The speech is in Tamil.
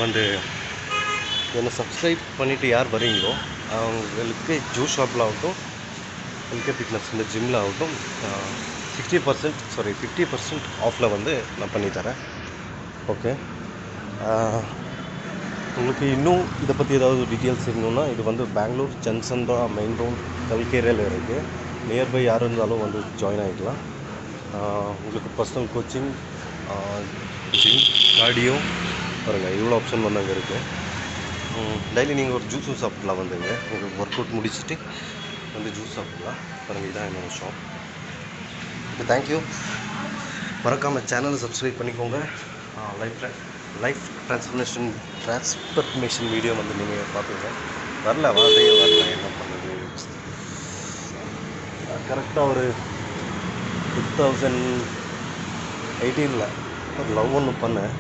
வந்து என்னை சப்ஸ்கிரைப் பண்ணிவிட்டு யார் வரீங்களோ அவங்களுக்கு ஜூஸ் ஷாப்பில் ஆகட்டும், எல்கே ஃபிட்னஸ் இந்த ஜிம்மில் ஆகட்டும் 50% ஆஃபில் வந்து நான் பண்ணித்தரேன். ஓகே, உங்களுக்கு இன்னும் இதை பற்றி ஏதாவது டீட்டெயில்ஸ் இருக்கணுன்னா, இது வந்து பெங்களூர் ஜங்ஷன் தான், மெயின் ரோட் கல்கேரியில் இருக்குது. நியர்பை யார் இருந்தாலும் வந்து ஜாயின் ஆகிக்கலாம். உங்களுக்கு பர்சனல் கோச்சிங், ஜிம், கார்டியோ பாருங்கள், இவ்வளோ ஆப்ஷன் வந்து அங்கே இருக்குது. டெய்லி நீங்கள் ஒரு ஜூஸும் சாப்பிட்லாம். வந்துங்க உங்களுக்கு ஒர்க் அவுட் முடிச்சுட்டு வந்து ஜூஸ் சாப்பிட்லாம். பாருங்கள், இதான் என்னோடய ஷாப். Okay, thank you. மறக்காமல் சேனலை சப்ஸ்கிரைப் பண்ணிக்கோங்க. லைஃப் ட்ரான்ஸ்ஃபர்மேஷன் வீடியோ வந்து நீங்கள் பார்ப்பீங்க. வார்த்தையே வரல, என்ன பண்ணுறது. கரெக்டாக ஒரு 2018 ஒரு லவ் ஒன்று பண்ணேன்.